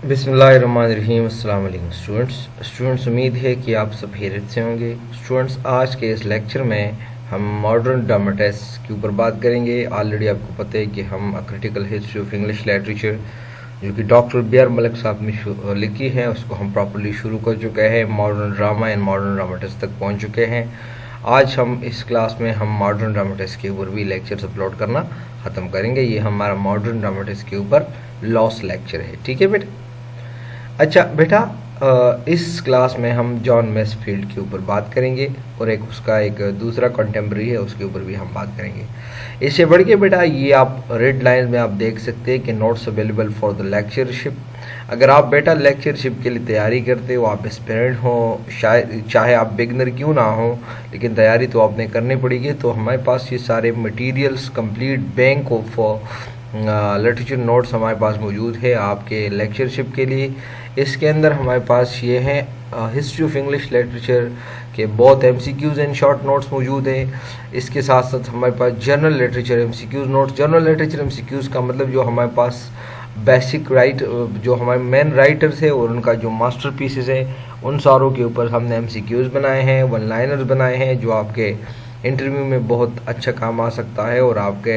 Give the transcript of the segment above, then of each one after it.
बिस्मिल्लाहिर्रहमानिर्रहीम। अस्सलाम वालेकुम स्टूडेंट्स, उम्मीद है कि आप सब खैरियत से होंगे। स्टूडेंट्स, आज के इस लेक्चर में हम मॉडर्न ड्रामेटिक्स के ऊपर बात करेंगे। ऑलरेडी आपको पता है कि हम a critical history of English literature जो कि डॉक्टर बियर मलिक साहब ने लिखी है उसको हम प्रॉपर्ली शुरू कर चुके हैं। Modern drama and modern dramatics तक पहुंच चुके हैं। आज हम इस क्लास में हम मॉडर्न ड्रामेटिक्स के ऊपर भी लेक्चर्स अपलोड करना ख़त्म करेंगे। ये हमारा मॉडर्न ड्रामेटिक्स के ऊपर लॉस्ट लेक्चर है। ठीक है बेटा। अच्छा बेटा, इस क्लास में हम जॉन मैसफील्ड के ऊपर बात करेंगे और उसका एक दूसरा कंटेम्प्रेरी है उसके ऊपर भी हम बात करेंगे। इससे बढ़ के बेटा, ये आप रेड लाइन में आप देख सकते हैं कि notes available for the lectureship. अगर आप बेटा लेक्चरशिप के लिए तैयारी करते हो, आप एस्पिरेंट हो, शायद चाहे आप बिगनर क्यों ना हो, लेकिन तैयारी तो आपने करनी पड़ेगी। तो हमारे पास ये सारे materials complete bank of literature notes हमारे पास मौजूद है आपके लेक्चरशिप के लिए। इसके अंदर हमारे पास ये हैं हिस्ट्री ऑफ इंग्लिश लिटरेचर के बहुत एमसीक्यूज एंड शॉर्ट नोट्स मौजूद हैं। इसके साथ साथ हमारे पास general literature MCQs notes. General literature MCQs का मतलब जो हमारे पास बेसिक जो हमारे मेन राइटर्स है और उनका जो मास्टर पीसेस है उन सारों के ऊपर हमने एमसीक्यूज बनाए हैं, वन लाइनर्स बनाए हैं जो आपके इंटरव्यू में बहुत अच्छा काम आ सकता है और आपके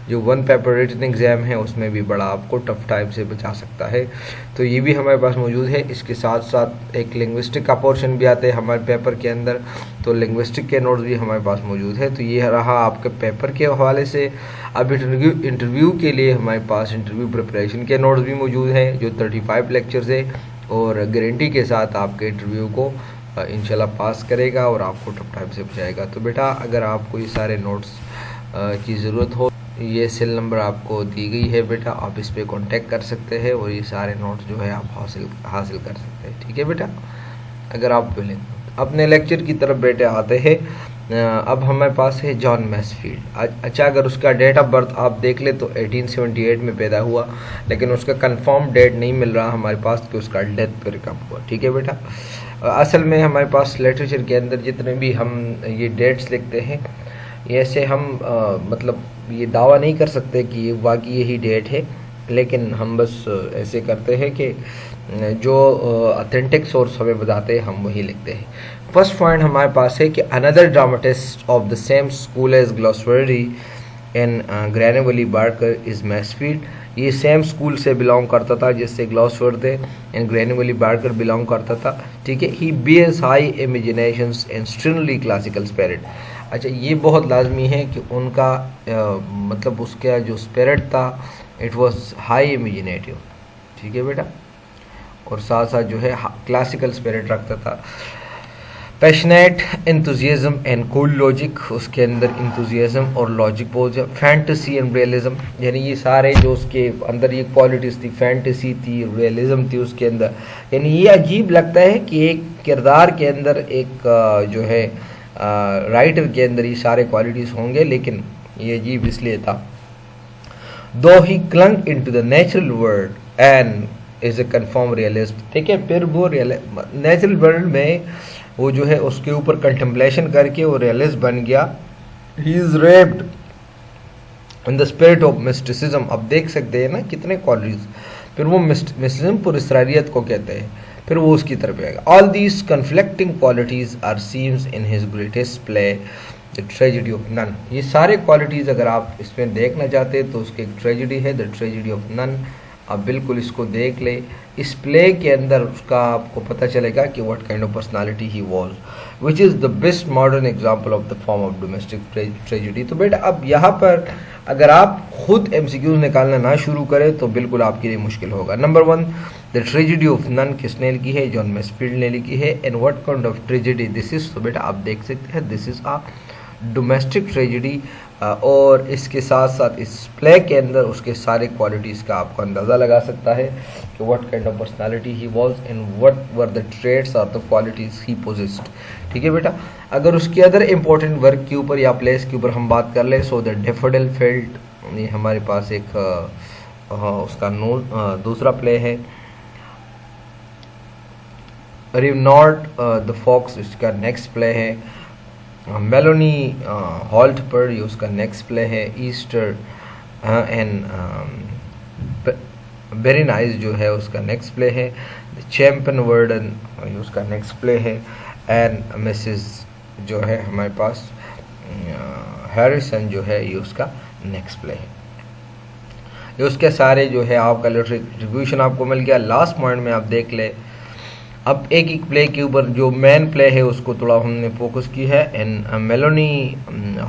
जो वन पेपर रिटन एग्ज़ाम है उसमें भी बड़ा आपको टफ टाइम से बचा सकता है। तो ये भी हमारे पास मौजूद है। इसके साथ साथ एक लिंग्विस्टिक का पोर्शन भी आता है हमारे पेपर के अंदर, तो लिंग्विस्टिक के नोट्स भी हमारे पास मौजूद है। तो ये रहा आपके पेपर के हवाले से। अब इंटरव्यू के लिए हमारे पास इंटरव्यू प्रिपरेशन के नोट्स भी मौजूद हैं जो 35 लेक्चर्स है और गारंटी के साथ आपके इंटरव्यू को इंशाल्लाह पास करेगा और आपको टफ टाइम से बचाएगा। तो बेटा, अगर आपको ये सारे नोट्स की ज़रूरत हो, ये सेल नंबर आपको दी गई है बेटा, आप इस पर कांटेक्ट कर सकते हैं और ये सारे नोट्स जो है आप हासिल कर सकते हैं। ठीक है बेटा। अगर आप अपने लेक्चर की तरफ बेटे आते हैं, अब हमारे पास है जॉन मैसफील्ड। अच्छा, अगर उसका डेट ऑफ बर्थ आप देख ले तो 1878 में पैदा हुआ, लेकिन उसका कंफर्म डेट नहीं मिल रहा हमारे पास कि उसका डेथ पर कब हुआ। ठीक है बेटा। असल में हमारे पास लिटरेचर के अंदर जितने भी हम ये डेट्स लिखते हैं, ऐसे हम मतलब ये दावा नहीं कर सकते कि ये वाकई यही डेट है, लेकिन हम बस ऐसे करते हैं कि जो ऑथेंटिक सोर्स हमें बताते हैं हम वही लिखते हैं। फर्स्ट पॉइंट हमारे पास है कि another dramatist of the same school as Galsworthy and Granville Barker is Masefield. ये सेम स्कूल से बिलोंग करता था जिससे Galsworthy and Granville Barker belong करता था। ठीक है। He bears high imaginations and sternly classical spirit. अच्छा, ये बहुत लाजमी है कि उनका मतलब उसका जो स्पिरिट था इट वाज हाई इमेजिनेटिव। ठीक है बेटा। और साथ साथ जो है क्लासिकल स्पिरिट रखता था। Passionate enthusiasm and cool logic, उसके अंदर एंथुजियाज्म और लॉजिक बहुत है। फैंटेसी एंड रियलिज्म, यानी ये सारे जो उसके अंदर ये क्वालिटीज़ थी, फैंटेसी थी, रियलिज्म थी उसके अंदर। यानी ये अजीब लगता है कि एक किरदार के अंदर एक जो है राइटर के अंदर ये सारे क्वालिटीज़ होंगे, लेकिन ये अजीब इसलिए था। Though he clung into the natural world and is a confirm realist. ठीक है। फिर वो नेचुरल वर्ल्ड में वो जो है उसके ऊपर कंटेम्पलेशन करके वो रियलिस्ट बन गया। He is raped in the spirit of mysticism. अब देख सकते हैं ना कितने क्वालिटीज। फिर वो मिस्टिसिज्म पुरस्रारियत को कहते हैं, फिर वो उसकी तरफ आएगा। All these conflicting qualities are seems in his greatest play the tragedy of Nan. ये सारे क्वालिटीज अगर आप इसमें देखना चाहते हैं तो उसकी एक ट्रेजेडी है, द ट्रेजेडी ऑफ नन। आप बिल्कुल इसको देख ले। इस प्ले के अंदर उसका आपको पता चलेगा कि what kind of personality he was, which is the best modern example of the form of domestic tragedy. तो बेटा, अब यहाँ पर अगर आप खुद एमसीक्यूज निकालना ना शुरू करें तो बिल्कुल आपके लिए मुश्किल होगा। Number 1, the tragedy of Nan किसने लिखी है? जॉन मैसफील्ड ने लिखी है। And what kind of tragedy this is? तो बेटा आप देख सकते हैं this is a domestic tragedy. और इसके साथ साथ इस प्ले के अंदर उसके सारे क्वालिटीज़ का आपको अंदाज़ा लगा सकता है कि what kind of personality he was and what were the traits और द क्वालिटीज़ ही पोजेस्ड। ठीक है बेटा। अगर उसके अदर इंपॉर्टेंट वर्क के ऊपर या प्लेस के ऊपर हम बात कर लें, सो द डेफोडिल फील्ड, ये हमारे पास एक उसका दूसरा प्ले है। रिवनॉर्ट द फॉक्स इसका नेक्स्ट प्ले है। मेलोनी हॉल्ट पर ये उसका नेक्स्ट प्ले है। ईस्टर एंड वेरी नाइस जो है उसका नेक्स्ट प्ले है, द चैंपियन वर्डन उसका नेक्स्ट प्ले है, एंड मिसेस जो है हमारे पास हैरिसन जो है ये उसका नेक्स्ट प्ले है। ये उसके सारे जो है आपका रिट्रीब्यूशन आपको मिल गया। लास्ट पॉइंट में आप देख ले, अब एक एक प्ले के ऊपर जो मेन प्ले है उसको थोड़ा हमने फोकस की है। इन मेलोनी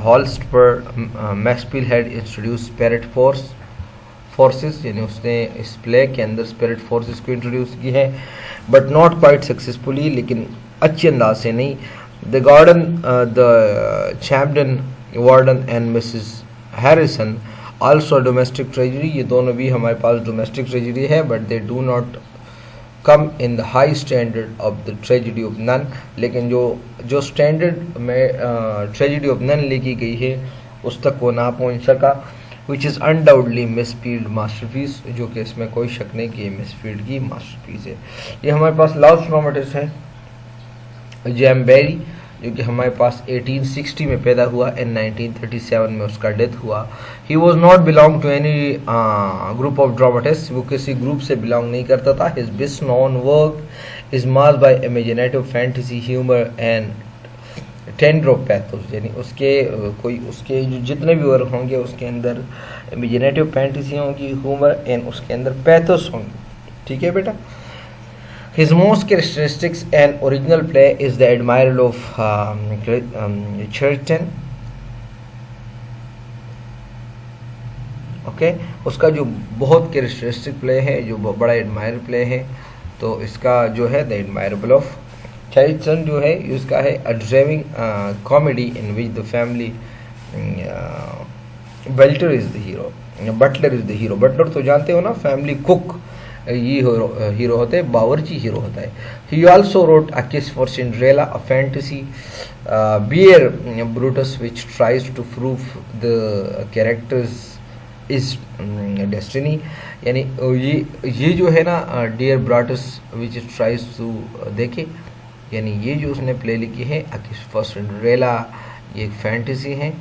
हॉल्स्ट पर मैक्सफील हैड इंट्रोड्यूस स्पिरिट फोर्सेस, यानी उसने इस प्ले के अंदर स्पिरिट फोर्सेस को इंट्रोड्यूस की है, बट नॉट क्वाइट सक्सेसफुली, लेकिन अच्छे अंदाज से नहीं। The garden the champion warden and Mrs Harrison also domestic treasury, ये दोनों भी हमारे पास डोमेस्टिक ट्रेजरी है, but they do not come in the high standard of the tragedy of Nan, लेकिन जो स्टैंडर्ड में ट्रेजिडी ऑफ नन लिखी गई है उस तक वो ना पहुंच सका, which is undoubtedly misfield masterpiece, जो कि इसमें कोई शक नहीं कि ये मिसफील्ड की मास्टरपीस है। ये हमारे पास लास्ट ड्रामेटिस्ट है जेम बेरी, जो कि हमारे पास 1860 में पैदा हुआ, इन 1937 में उसका डेथ हुआ। He was not belong to any group of dramatist, वो किसी ग्रुप से बिलोंग नहीं करता था। His best known work is marked by imaginative fantasy humour and tender of pathos, यानी उसके जो जितने भी वर्क होंगे उसके अंदर इमेजिनेटिव फैंटेसी होंगी, ह्यूमर एंड उसके अंदर पैथोस होंगे। ठीक है बेटा। His most characteristics and original play is The Admiral of Cheriton. Okay, उसका जो बहुत कैरेक्टरिस्टिक प्ले है, जो बड़ा एडमायर प्ले है, तो इसका जो है द एडमायरेबल ऑफ चैरिटन जो है उसका है a driving comedy in which the family butler is the hero. Butler तो जानते हो ना, फैमिली कुक ये हीरो होते हैं, बावर्ची हीरो होता है। He also wrote a kiss for Cinderella, a fantasy dear Brutus which tries to prove the characters is destiny, यानी ये जो है ना dear Brutus which tries to देखे, यानी ये जो उसने प्ले लिखी है अ किस फॉर सिंड्रेला, ये एक फैंटेसी है।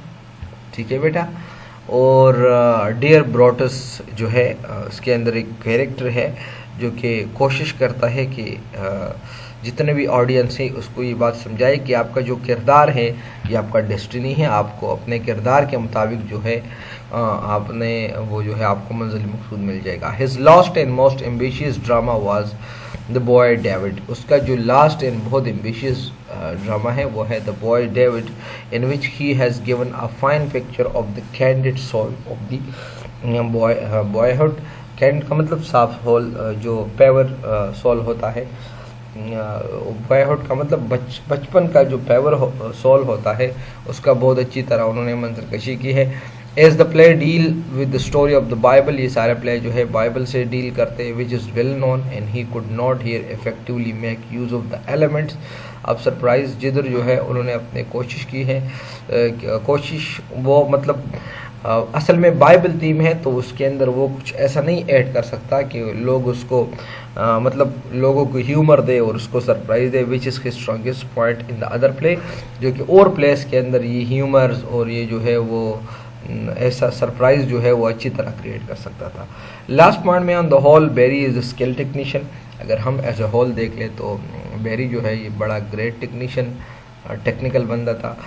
ठीक है बेटा। और डियर ब्रोटस जो है उसके अंदर एक कैरेक्टर है जो कि कोशिश करता है कि जितने भी ऑडियंस है उसको ये बात समझाए कि आपका जो किरदार है ये आपका डेस्टिनी है, आपको अपने किरदार के मुताबिक जो है आपने वो जो है आपको मंजिल मकसूद मिल जाएगा। His last and most ambitious drama was the boy David, उसका जो लास्ट एंड बहुत एम्बिशियस ड्रामा है वो है the boy David, in which he has given a fine picture of the candid soul of the boyhood. कैंड का मतलब साफ होल, जो पेवर सोल होता है, बॉयहुड का मतलब बचपन का जो पेवर सोल होता है, उसका बहुत अच्छी तरह उन्होंने मंजरकशी की है। As the play deal with the story of the Bible, ये सारे प्ले जो है बाइबल से डील करते हैं, which is well known and he could not here effectively make use of the elements. अब सरप्राइज जिधर जो है उन्होंने अपने कोशिश की है, कोशिश वो मतलब असल में बाइबल थीम है तो उसके अंदर वो कुछ ऐसा नहीं ऐड कर सकता कि लोग उसको मतलब लोगों को ह्यूमर दे और उसको surprise they, which is his strongest point in the other play, जो कि और प्लेस के अंदर ये ह्यूमर्स और ये जो है वो ऐसा सरप्राइज जो है वो अच्छी तरह क्रिएट कर सकता था। लास्ट पॉइंट में on the whole Barrie is a skill technician, अगर हम एज अ होल देख ले तो बेरी जो है ये बड़ा ग्रेट टेक्नीशियन टेक्निकल बंदा था।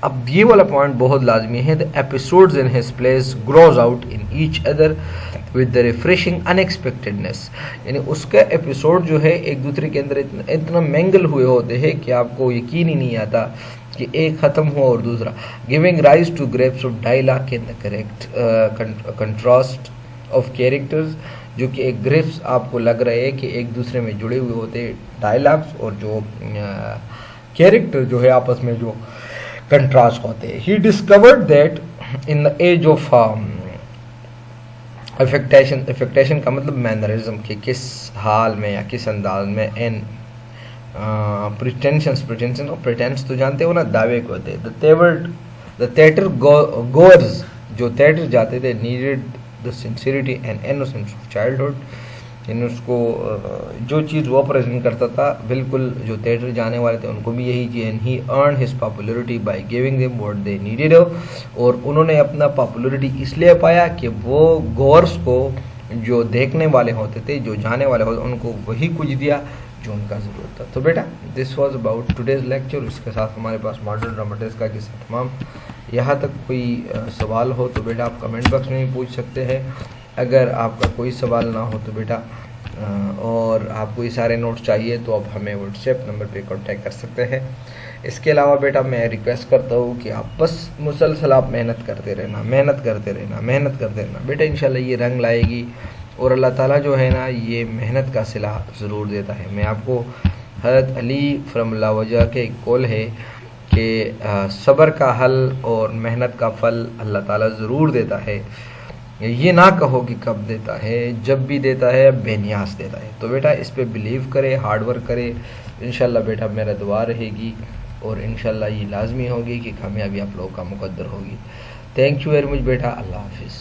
अब ये वाला पॉइंट बहुत लाजमी है, the episodes in his place grows out in each other with the refreshing unexpectedness, यानी उसका एपिसोड जो है एक दूसरे के अंदर इतना मैंगल हुए होते हैं कि आपको यकीन ही नहीं आता कि एक ख़त्म हुआ और दूसरा, giving rise to grapes of dialogue in the correct contrast of characters, जो कि एक ग्रेप्स आपको लग रहे हैं कि एक दूसरे में जुड़े हुए होते हैं डायलॉग्स और जो कैरेक्टर जो है आपस में जो कंट्रास्ट होते हैं। He discovered that in the age of affectation का मतलब मैनरिज्म के किस हाल में या किस अंदाज में, एंड प्रिटेंशन और प्रिटेंस तो जानते हो ना, दावे को होते हैं। द थिएटर गोअर्स जो थिएटर जाते थे needed the sincerity and innocence of childhood, यानी उसको जो चीज़ वो प्रेजेंट करता था बिल्कुल जो थिएटर जाने वाले थे उनको भी यही चाहिए। And he earn his popularity by giving them what they needed, और उन्होंने अपना पॉपुलरिटी इसलिए पाया कि वो गोअर्स को जो देखने वाले होते थे, जो जाने वाले होते, उनको वही कुछ दिया जो उनका ज़रूरत था। तो बेटा this was about today's lecture. इसके साथ हमारे पास मॉडर्न ड्रामेटिक्स का किस्सा तमाम। यहाँ तक कोई सवाल हो तो बेटा आप कमेंट बॉक्स में भी पूछ सकते हैं। अगर आपका कोई सवाल ना हो तो बेटा और आपको ये सारे नोट्स चाहिए तो आप हमें व्हाट्सएप नंबर पे कांटेक्ट कर सकते हैं। इसके अलावा बेटा मैं रिक्वेस्ट करता हूँ कि आप बस मुसलसल आप मेहनत करते रहना, मेहनत करते रहना, मेहनत करते रहना बेटा, इंशाल्लाह ये रंग लाएगी और अल्लाह ताला जो है ना ये मेहनत का सिला ज़रूर देता है। मैं आपको हज़रत अली फरमुल्लाह वजह के एक कौल है कि सब्र का हल और मेहनत का फल अल्लाह ताला ज़रूर देता है। ये ना कहो कि कब देता है, जब भी देता है बेनियास देता है। तो बेटा इस पे बिलीव करें, हार्ड वर्क करें, इंशाल्लाह बेटा मेरा दुआ रहेगी और इंशाल्लाह ये लाजमी होगी कि कामयाबी आप लोगों का मुकद्दर होगी। थैंक यू वेरी मच बेटा, अल्लाह हाफिज़।